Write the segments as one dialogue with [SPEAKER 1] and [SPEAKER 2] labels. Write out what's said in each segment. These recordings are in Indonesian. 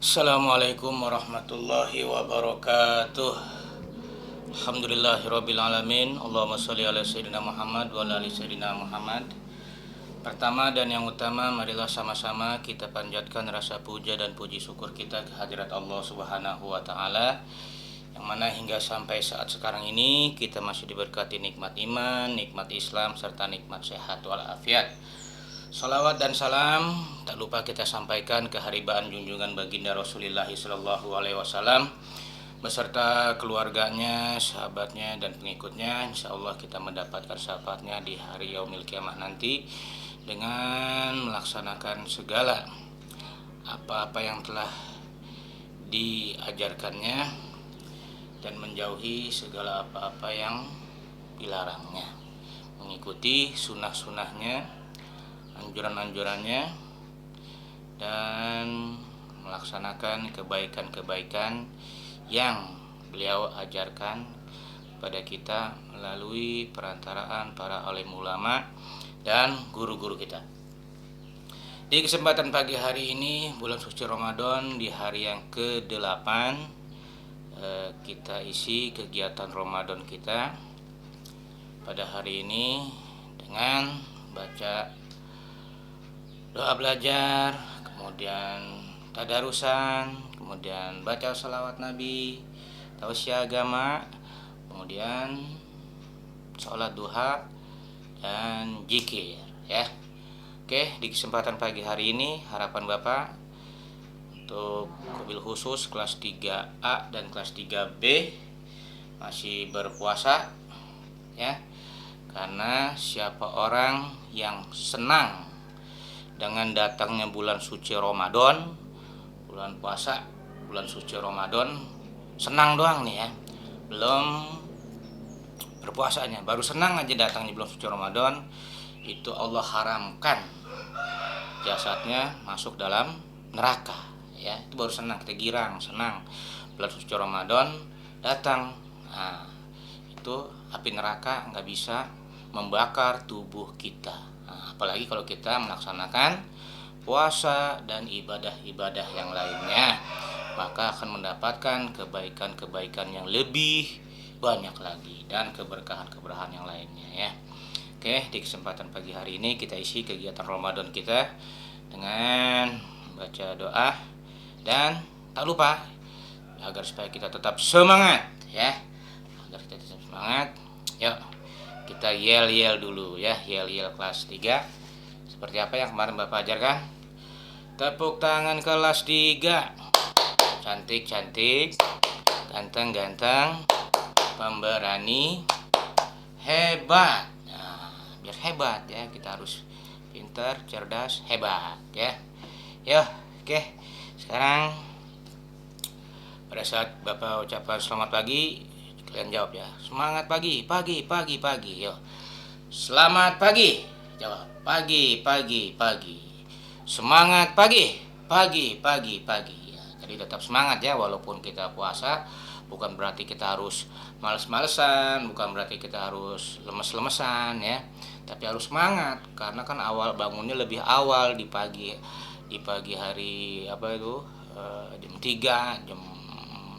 [SPEAKER 1] Assalamualaikum warahmatullahi wabarakatuh. Alhamdulillahirrabbilalamin. Allahumma sholli ala sayyidina Muhammad wa ala ali sayyidina Muhammad. Pertama dan yang utama, marilah sama-sama kita panjatkan rasa puja dan puji syukur kita ke hadirat Allah Subhanahu wa taala, yang mana hingga sampai saat sekarang ini kita masih diberkati nikmat iman, nikmat Islam, serta nikmat sehat walafiat. Salawat dan salam tak lupa kita sampaikan ke haribaan junjungan baginda Rasulullah Sallallahu Alaihi Wasallam beserta keluarganya, sahabatnya dan pengikutnya. Insya Allah kita mendapatkan syafaatnya di hari yaumil kiamah nanti dengan melaksanakan segala apa-apa yang telah diajarkannya dan menjauhi segala apa-apa yang dilarangnya, mengikuti sunnah-sunnahnya, anjuran-anjurannya, dan melaksanakan kebaikan-kebaikan yang beliau ajarkan pada kita melalui perantaraan para alim ulama dan guru-guru kita. Di kesempatan pagi hari ini, bulan suci Ramadan, di hari yang ke-8, kita isi kegiatan Ramadan kita pada hari ini dengan baca doa belajar, kemudian tadarusan, kemudian baca salawat Nabi, tausiah agama, kemudian sholat duha dan zikir, ya. Oke, di kesempatan pagi hari ini harapan Bapak untuk mobil khusus kelas 3A dan kelas 3B masih berpuasa, ya. Karena siapa orang yang senang dengan datangnya bulan suci Ramadan, bulan puasa, bulan suci Ramadan, senang doang nih ya, belum berpuasanya, baru senang aja datangnya bulan suci Ramadan, itu Allah haramkan jasadnya masuk dalam neraka, ya. Itu baru senang, kita girang, senang bulan suci Ramadan datang. Nah, itu api neraka nggak bisa membakar tubuh kita. Nah, apalagi kalau kita melaksanakan puasa dan ibadah-ibadah yang lainnya, maka akan mendapatkan kebaikan-kebaikan yang lebih banyak lagi dan keberkahan-keberkahan yang lainnya, ya. Oke, di kesempatan pagi hari ini kita isi kegiatan Ramadan kita dengan baca doa dan tak lupa agar supaya kita tetap semangat, ya. Agar kita tetap semangat, yuk kita yel-yel dulu, ya. Yel-yel kelas 3 seperti apa yang kemarin Bapak ajarkan. Tepuk tangan kelas 3. Cantik-cantik, ganteng-ganteng, pemberani, hebat. Nah, biar hebat, ya, kita harus pintar, cerdas, hebat, ya. Yuk, oke. Sekarang pada saat Bapak ucapkan selamat pagi, kalian jawab, ya. Semangat pagi, pagi, pagi, pagi. Yuk. Selamat pagi. Jawab. Pagi, pagi, pagi. Semangat pagi, pagi, pagi, pagi. Ya, jadi tetap semangat, ya, walaupun kita puasa. Bukan berarti kita harus males-malesan, bukan berarti kita harus lemes-lemesan, ya. Tapi harus semangat karena kan awal bangunnya lebih awal di pagi hari, apa itu? Jam 3, jam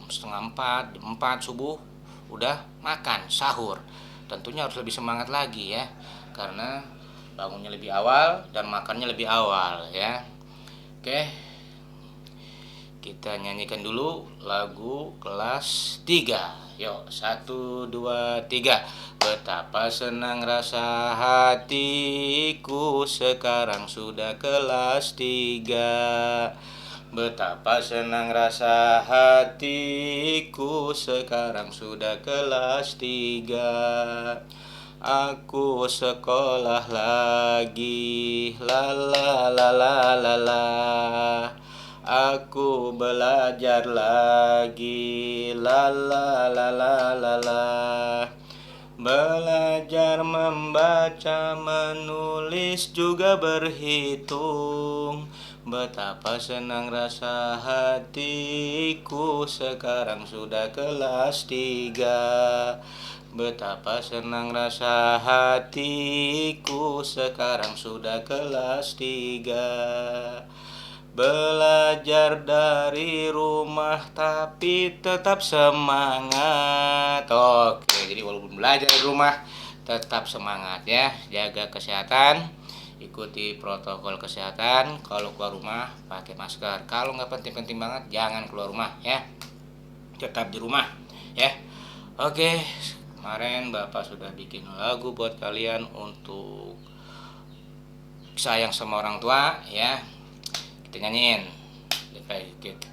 [SPEAKER 1] setengah 4, jam 4 subuh udah makan sahur. Tentunya harus lebih semangat lagi, ya, karena bangunnya lebih awal dan makannya lebih awal, ya. Oke, kita nyanyikan dulu lagu kelas 3. Yuk, 1, 2, 3. Betapa senang rasa hatiku sekarang sudah kelas 3. Betapa senang rasa hatiku sekarang sudah kelas 3. Aku sekolah lagi, la la la la la la. Aku belajar lagi, la la la la la la. Belajar membaca, menulis juga berhitung. Betapa senang rasa hatiku sekarang sudah kelas 3. Betapa senang rasa hatiku sekarang sudah kelas 3. belajar dari rumah tapi tetap semangat. Oke, jadi walaupun belajar di rumah tetap semangat ya. Jaga kesehatan, ikuti protokol kesehatan. Kalau keluar rumah pakai masker. Kalau nggak penting-penting banget jangan keluar rumah ya. Tetap di rumah ya. Oke, kemarin Bapak sudah bikin lagu buat kalian untuk sayang sama orang tua ya. Kita nyanyiin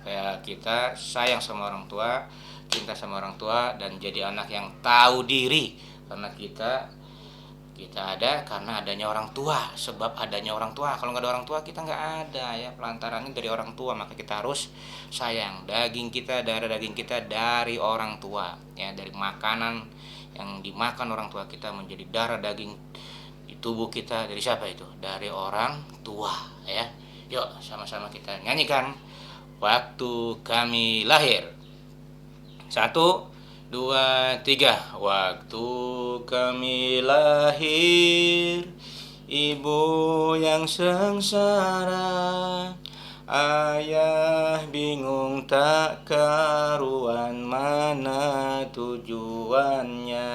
[SPEAKER 1] kayak kita sayang sama orang tua, cinta sama orang tua, dan jadi anak yang tahu diri. Karena kita ada karena adanya orang tua, sebab adanya orang tua. Kalau nggak ada orang tua kita nggak ada ya, pelantarannya dari orang tua. Maka kita harus sayang daging kita, darah daging kita dari orang tua ya, dari makanan yang dimakan orang tua kita menjadi darah daging di tubuh kita. Dari siapa itu? Dari orang tua ya. Yuk sama-sama kita nyanyikan Waktu Kami Lahir. 1, 2, 3. Waktu kami lahir, ibu yang sengsara, ayah bingung tak karuan mana tujuannya.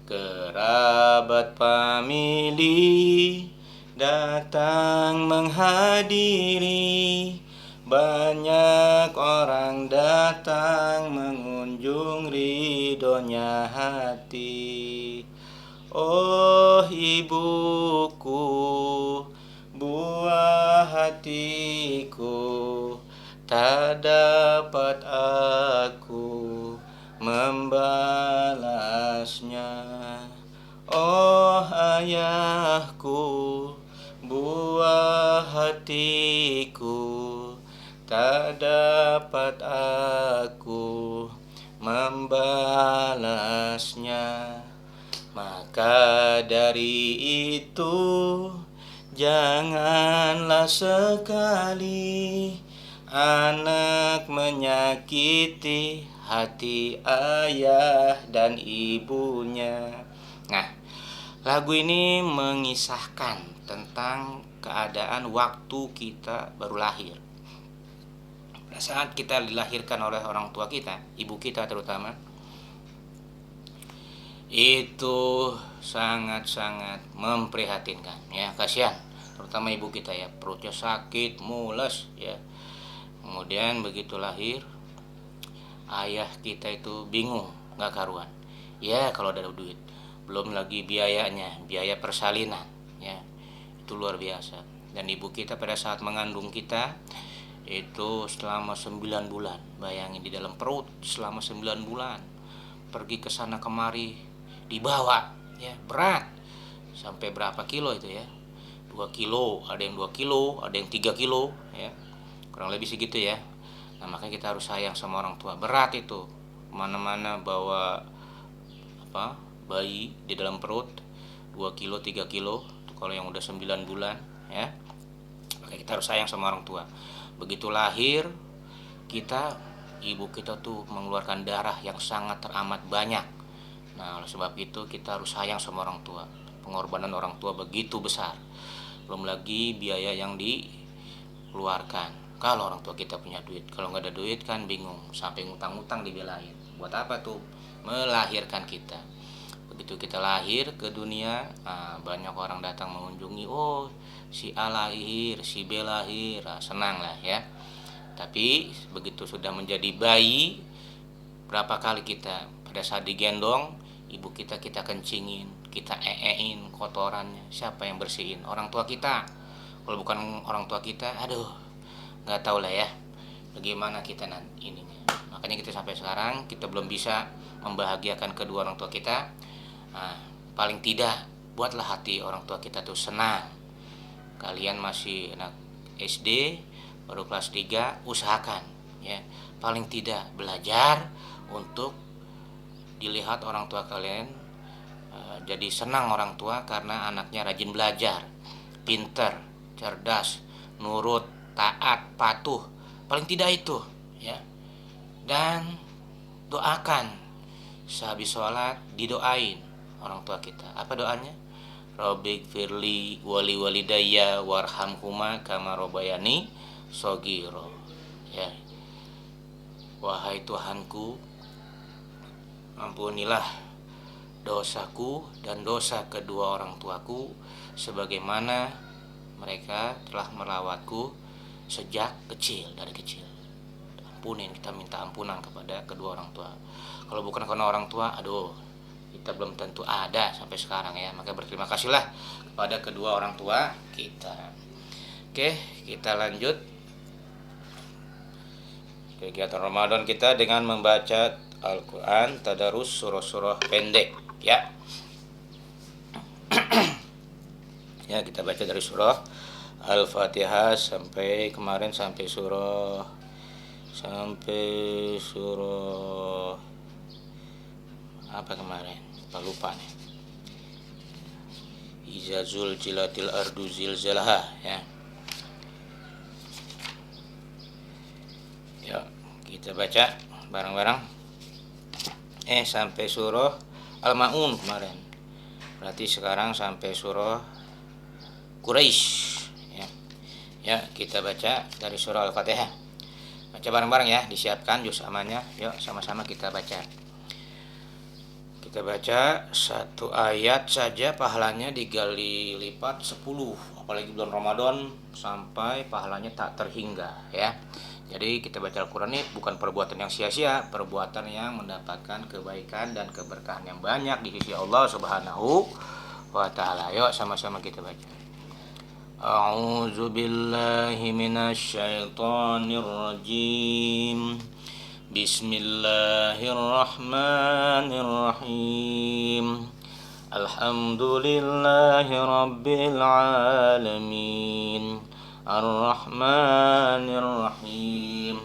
[SPEAKER 1] Kerabat famili datang menghadiri, banyak orang datang mengunjung ridhonya hati. Oh ibuku, buah hatiku, tak dapat aku membalasnya. Oh ayahku, buah hatiku, tak dapat aku membalasnya. Maka dari itu janganlah sekali anak menyakiti hati ayah dan ibunya. Nah, lagu ini mengisahkan tentang keadaan waktu kita baru lahir. Pada saat kita dilahirkan oleh orang tua kita, ibu kita terutama, itu sangat-sangat memprihatinkan ya. Kasihan terutama ibu kita ya, perutnya sakit, mules ya. Kemudian begitu lahir, ayah kita itu bingung, gak karuan ya kalau ada duit. Belum lagi biayanya, biaya persalinan ya, itu luar biasa. Dan ibu kita pada saat mengandung kita itu selama 9 bulan. Bayangin di dalam perut selama 9 bulan, pergi ke sana kemari, dibawa ya, berat sampai berapa kilo itu ya, 2 kilo, ada yang 2 kilo, ada yang 3 kilo ya, kurang lebih segitu ya. Nah makanya kita harus sayang sama orang tua. Berat itu, mana-mana bawa bayi di dalam perut 2 kilo 3 kilo kalau yang udah 9 bulan ya. Maka kita harus sayang sama orang tua. Begitu lahir kita, ibu kita tuh mengeluarkan darah yang sangat teramat banyak. Nah oleh sebab itu kita harus sayang sama orang tua. Pengorbanan orang tua begitu besar, belum lagi biaya yang dikeluarkan. Kalau orang tua kita punya duit, kalau nggak ada duit kan bingung, sampai ngutang-ngutang dibelain. Buat apa tuh? Melahirkan kita. Begitu kita lahir ke dunia, banyak orang datang mengunjungi. Oh si A lahir, si B lahir, senang lah ya. Tapi begitu sudah menjadi bayi, berapa kali kita pada saat digendong ibu kita kencingin, kita eein kotorannya. Siapa yang bersihin? Orang tua kita. Kalau bukan orang tua kita, aduh, nggak tahu lah ya bagaimana kita ininya. Makanya kita sampai sekarang kita belum bisa membahagiakan kedua orang tua kita. Nah, paling tidak buatlah hati orang tua kita tuh senang. Kalian masih anak SD, baru kelas 3, usahakan ya, paling tidak belajar untuk dilihat orang tua kalian, jadi senang orang tua karena anaknya rajin belajar, pinter, cerdas, nurut, taat, patuh. Paling tidak itu ya. Dan doakan sehabis sholat, didoain orang tua kita. Apa doanya? Rabbighfirli wali walidayya warhamhuma kama rabbayani shaghira. Ya. Wahai Tuhanku, ampunilah dosaku dan dosa kedua orang tuaku sebagaimana mereka telah merawatku sejak kecil, dari kecil. Ampunin, kita minta ampunan kepada kedua orang tua. Kalau bukan karena orang tua, aduh, kita belum tentu ada sampai sekarang ya. Maka berterima kasihlah kepada kedua orang tua kita. Oke, kita lanjut kegiatan Ramadan kita dengan membaca Al-Quran, tadarus surah-surah pendek ya. Ya, kita baca dari surah Al-Fatihah sampai kemarin sampai surah apa kemarin? Lupa nih. Iza zulzilatil ardu zilzalaha ya. Ya, kita baca bareng-bareng. Sampai surah Al-Maun kemarin. Berarti sekarang sampai surah Quraisy ya. Ya, kita baca dari surah Al-Fatihah. Baca bareng-bareng ya, disiapkan juz amanya. Yuk sama-sama kita baca. Kita baca satu ayat saja pahalanya digali lipat 10. Apalagi bulan Ramadan sampai pahalanya tak terhingga ya. Jadi kita baca Al-Quran ini bukan perbuatan yang sia-sia, perbuatan yang mendapatkan kebaikan dan keberkahan yang banyak di sisi Allah Subhanahu wa ta'ala. Yuk sama-sama kita baca. A'udzu billahi minasy syaithanir rajim. Bismillahirrahmanirrahim. Alhamdulillahi rabbil alamin. Ar-Rahmanir-Rahim.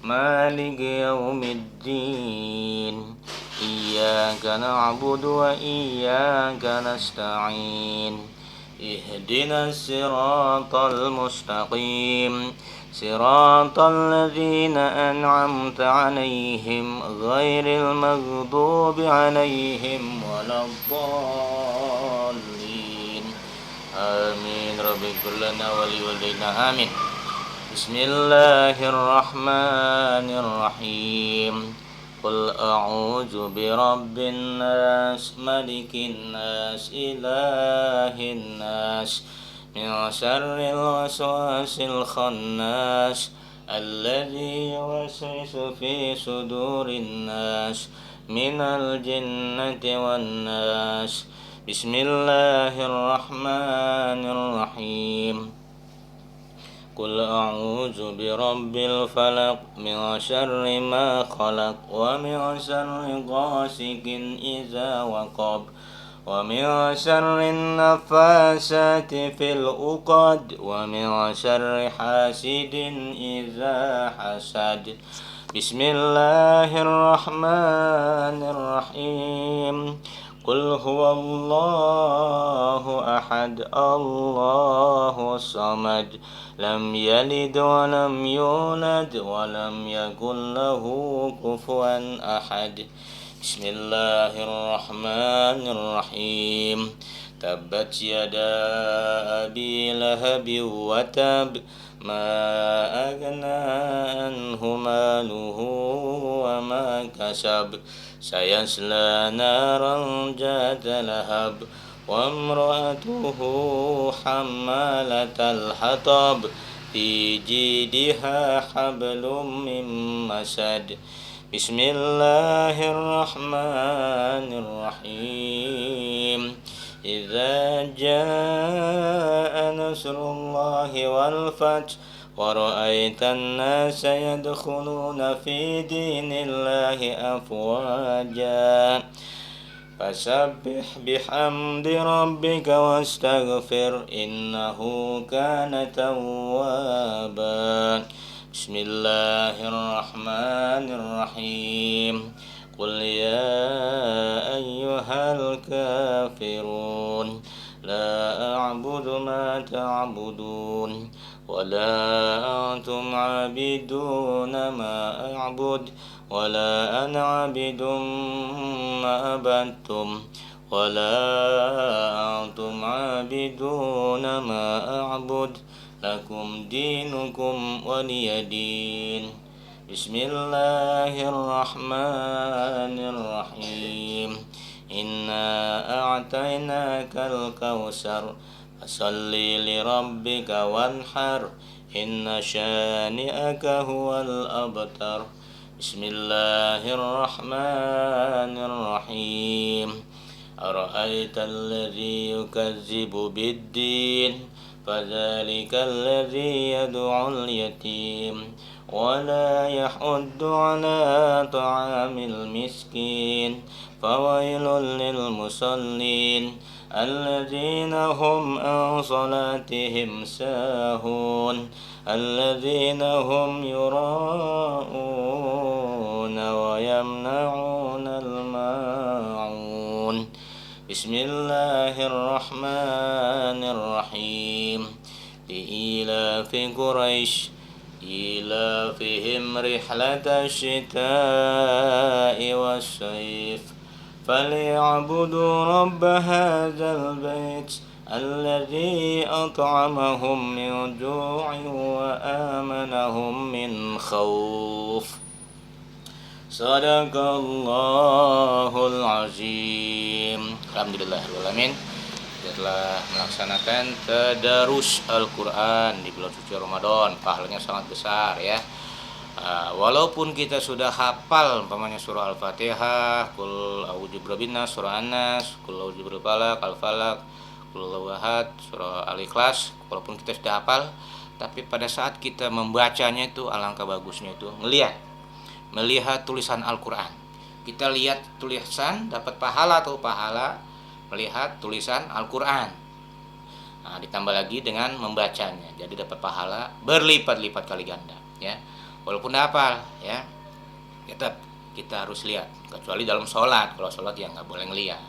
[SPEAKER 1] Maliki yaumiddin. Iyyaka na'budu wa iyyaka nasta'in. Ihdinas siratal mustaqim. Siratal ladzina an'amta 'alaihim ghairil maghdubi 'alaihim waladdallin. Amin. Rabbighfir lana wa liwalidayna. Amin. Bismillahirrahmanirrahim. Qul a'udzu birabbin nas, malikin nas, ilahin nas, min syarril waswasil khannas, alladzi yuwaswisu fi sudurin nas, minal jinnati wan nas. Bismillahirrahmanirrahim. Qul a'udzu birabbil falaq, min syarri ma khalaq, wa min syarri ghasikin idza waqab, wa min syarri naffasati fil 'uqad, wa min syarri hasidin idza hasad. Bismillahirrahmanirrahim. Qul huwallahu ahad, Allahu samad, lam yalid wa lam yulad wa lam yakul lahu kufuwan ahad. Bismillahirrahmanirrahim. Tabbat yada abi lahabi wa tab, ma aghna anhu maluhu wa ma kasab, sayasla naran zata lahab, wa imra'atuhu hammalatal hatab, fi jidha hablum min masad. Bismillahirrahmanirrahim. Idza jaa nasrullahi wal fath, wa ra'aitan nasa yadkhuluna fi dinillahi afwaja, fasabbih bihamdi rabbika wastaghfir, innahu kana tawwaba. Bismillahirrahmanirrahim. Qul ya ayyuhal kafirun, la a'budu ma ta'budun, wa la antum 'abiduna ma a'bud, wa la ana 'abidum ma abattum, ولا أنتم عابدون ما أعبد لكم دينكم ولي دين بسم الله الرحمن الرحيم إنا أعطيناك الكوثر فصل لربك وانحر إن شانئك هو الأبتر بسم الله الرحمن الرحيم أرأيت الذي يكذب بالدين فذلك الذي يدعو اليتيم ولا يحض على طعام المسكين فويل للمصلين الذين هم عن صلاتهم ساهون الذين هم يراءون ويمنعون الماعون بسم الله الرحمن الرحيم لإيلاف قريش إيلافهم رحلة الشتاء والصيف فليعبدوا رب هذا البيت الذي أطعمهم من جوع وآمنهم من خوف Sadaqallahul azim. Alhamdulillahirrahmanirrahim. Kita telah melaksanakan tadarus Al-Quran di bulan suci Ramadan. Pahalanya sangat besar ya. Walaupun kita sudah hafal umpamanya surah Al-Fatihah, Qul a'udzu birabbin nas, surah An-Nas, Qul a'udzu birabbil falaq, Al-Falaq, Qul huwallahu ahad, surah Al-Ikhlas, walaupun kita sudah hafal, tapi pada saat kita membacanya itu alangkah bagusnya itu melihat tulisan Al-Quran. Kita lihat tulisan dapat pahala atau pahala melihat tulisan Al-Quran. Nah, ditambah lagi dengan membacanya, jadi dapat pahala berlipat-lipat kali ganda ya. Walaupun hafal ya, tetap kita harus lihat, kecuali dalam sholat. Kalau sholat ya nggak boleh ngelihat,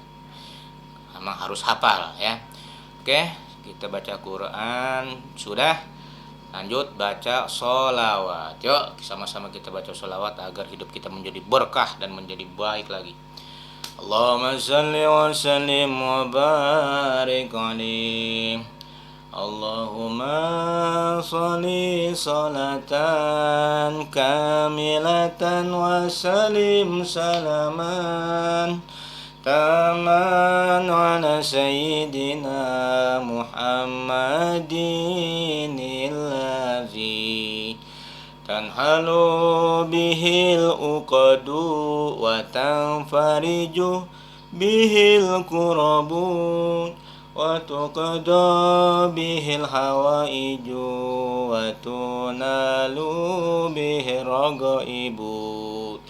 [SPEAKER 1] memang harus hafal ya. Oke, kita baca Quran sudah. Lanjut baca sholawat. Yuk sama-sama kita baca sholawat agar hidup kita menjadi berkah dan menjadi baik lagi. Allahumma salli wa sallim wa barik alaihi. Allahumma salli salatan kamilatan wa salim salaman taman ala sayyidina Muhammadin alladzi tanhalu bihil uqadu wa tanfariju bihil kurabu wa tuqada bihil hawaiju wa tunalu bihil ragaibu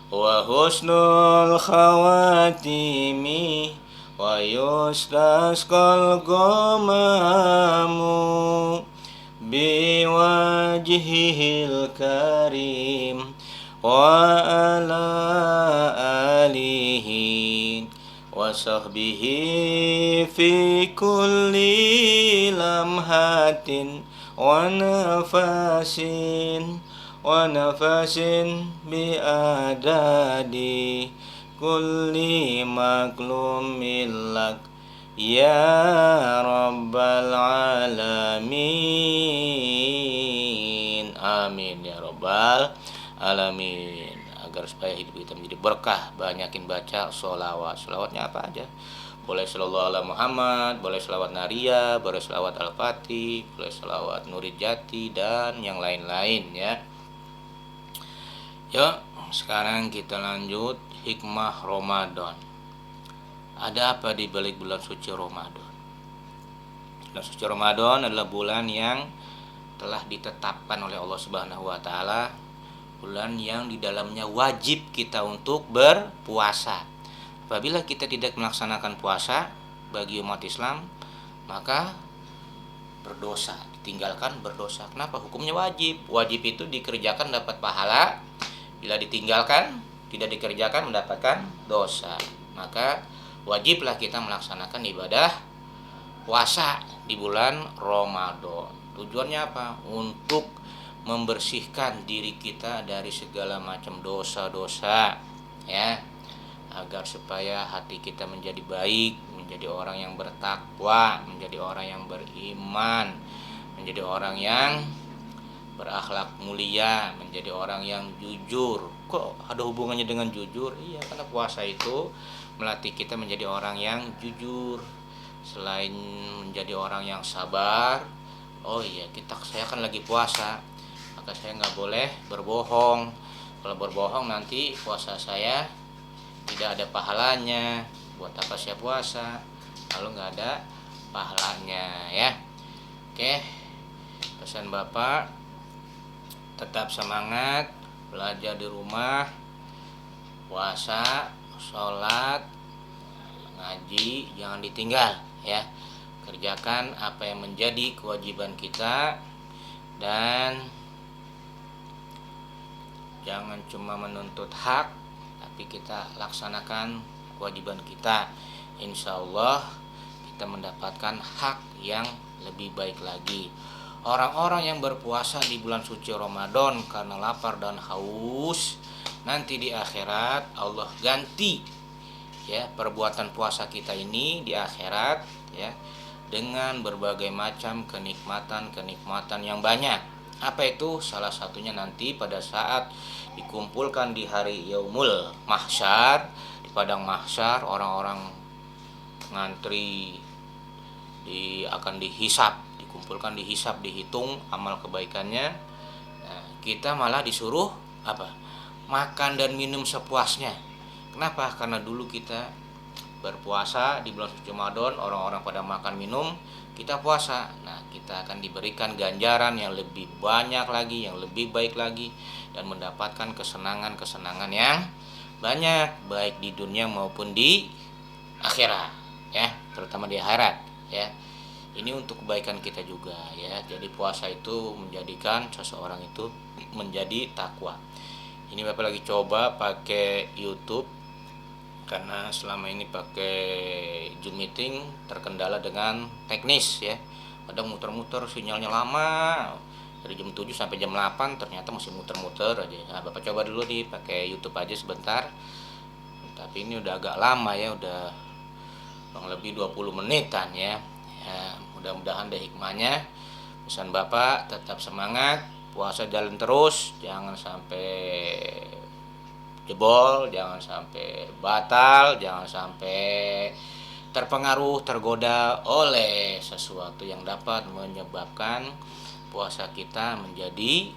[SPEAKER 1] wa husnul khawatimi wa yustasqal ghamamu biwajhihil karim wa ala alihi wa sahbihi fi kulli lamhatin wa nafasin biadadi kulli maklumin lak ya rabbal alamin. Amin ya rabbal alamin. Agar supaya hidup kita menjadi berkah, banyakin baca sholawat. Sholawatnya apa aja? Boleh sholawat ala Muhammad, boleh sholawat Naria, boleh sholawat Al-Fatih, boleh sholawat Nurid Jati, dan yang lain-lain ya. Yuk, sekarang kita lanjut hikmah Ramadan. Ada apa di balik bulan suci Ramadan? Bulan suci Ramadan adalah bulan yang telah ditetapkan oleh Allah Subhanahu wa taala, bulan yang di dalamnya wajib kita untuk berpuasa. Apabila kita tidak melaksanakan puasa bagi umat Islam, maka berdosa, ditinggalkan berdosa. Kenapa? Hukumnya wajib. Wajib itu dikerjakan dapat pahala, bila ditinggalkan, tidak dikerjakan mendapatkan dosa. Maka wajiblah kita melaksanakan ibadah puasa di bulan Ramadan. Tujuannya apa? Untuk membersihkan diri kita dari segala macam dosa-dosa ya. agar supaya hati kita menjadi baik, menjadi orang yang bertakwa, menjadi orang yang beriman, menjadi orang yang berakhlak mulia, menjadi orang yang jujur. Kok ada hubungannya dengan jujur? Iya, karena puasa itu melatih kita menjadi orang yang jujur. Selain menjadi orang yang sabar, oh iya, saya kan lagi puasa, maka saya nggak boleh berbohong. Kalau berbohong nanti puasa saya tidak ada pahalanya. Buat apa saya puasa kalau nggak ada pahalanya, ya? Oke, pesan Bapak, tetap semangat belajar di rumah, puasa, sholat, ngaji, jangan ditinggal, ya. Kerjakan apa yang menjadi kewajiban kita, dan jangan cuma menuntut hak, tapi kita laksanakan kewajiban kita. Insya Allah kita mendapatkan hak yang lebih baik lagi. Orang-orang yang berpuasa di bulan suci Ramadan karena lapar dan haus, nanti di akhirat Allah ganti, ya, perbuatan puasa kita ini di akhirat, ya, dengan berbagai macam kenikmatan yang banyak. Apa itu? Salah satunya nanti pada saat dikumpulkan di hari Yaumul Mahsyar, di padang mahsyar, orang-orang ngantri akan dihisap, dikumpulkan, dihisap, dihitung amal kebaikannya. Nah, kita malah disuruh apa? Makan dan minum sepuasnya. Kenapa? Karena dulu kita berpuasa di bulan suci Ramadan, orang-orang pada makan minum, kita puasa. Nah, kita akan diberikan ganjaran yang lebih banyak lagi, yang lebih baik lagi, dan mendapatkan kesenangan yang banyak, baik di dunia maupun di akhirat, ya, terutama di akhirat, ya. Ini untuk kebaikan kita juga, ya. Jadi puasa itu menjadikan seseorang itu menjadi takwa. Ini Bapak lagi coba pakai YouTube, karena selama ini pakai Zoom meeting terkendala dengan teknis, ya. Kadang muter-muter sinyalnya lama, dari jam 7 sampai jam 8 ternyata masih muter-muter aja. Nah, Bapak coba dulu nih pakai YouTube aja sebentar. Tapi ini udah agak lama, ya, udah kurang lebih 20 menitan, ya. Ya, mudah-mudahan ada hikmahnya. Pesan Bapak, tetap semangat, puasa jalan terus, jangan sampai jebol, jangan sampai batal, jangan sampai terpengaruh, tergoda oleh sesuatu yang dapat menyebabkan puasa kita menjadi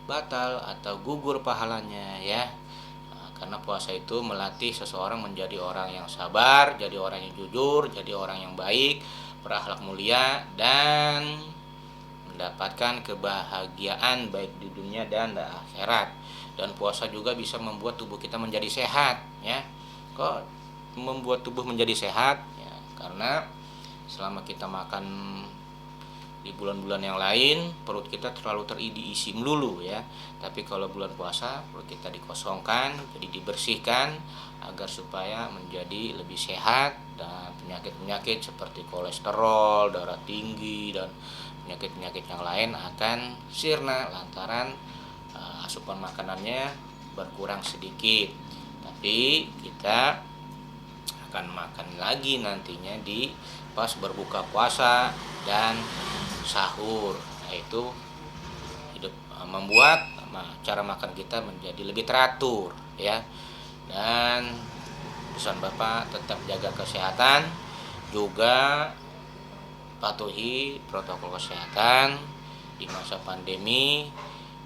[SPEAKER 1] batal atau gugur pahalanya, ya. Karena puasa itu melatih seseorang menjadi orang yang sabar, jadi orang yang jujur, jadi orang yang baik, berakhlak mulia, dan mendapatkan kebahagiaan baik di dunia dan di akhirat. Dan puasa juga bisa membuat tubuh kita menjadi sehat, ya. Kok membuat tubuh menjadi sehat? Ya, karena selama kita makan di bulan-bulan yang lain, perut kita terlalu diisi melulu, ya. Tapi kalau bulan puasa, perut kita dikosongkan, jadi dibersihkan agar supaya menjadi lebih sehat, dan penyakit-penyakit seperti kolesterol, darah tinggi, dan penyakit-penyakit yang lain akan sirna lantaran asupan makanannya berkurang sedikit. Tapi kita akan makan lagi nantinya di pas berbuka puasa dan sahur. Nah, itu membuat cara makan kita menjadi lebih teratur, ya. Dan pesan Bapak, tetap jaga kesehatan, juga patuhi protokol kesehatan di masa pandemi,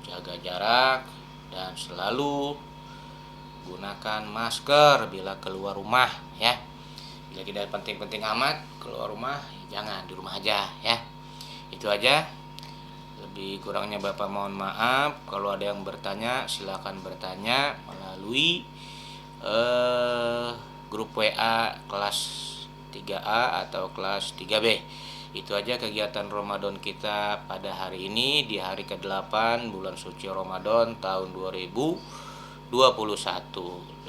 [SPEAKER 1] jaga jarak, dan selalu gunakan masker bila keluar rumah, ya. Bila tidak penting-penting amat keluar rumah, jangan, di rumah aja, ya. Itu aja. Lebih kurangnya Bapak mohon maaf. Kalau ada yang bertanya, silakan bertanya melalui grup WA kelas 3A atau kelas 3B. Itu aja kegiatan Ramadan kita pada hari ini, di hari ke-8 bulan suci Ramadan tahun 2021.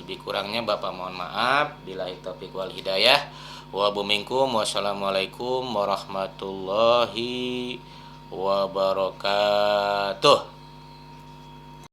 [SPEAKER 1] Lebih kurangnya Bapak mohon maaf. Billahi taufiq wal hidayah. Wa biminkum. Wassalamualaikum warahmatullahi wabarakatuh.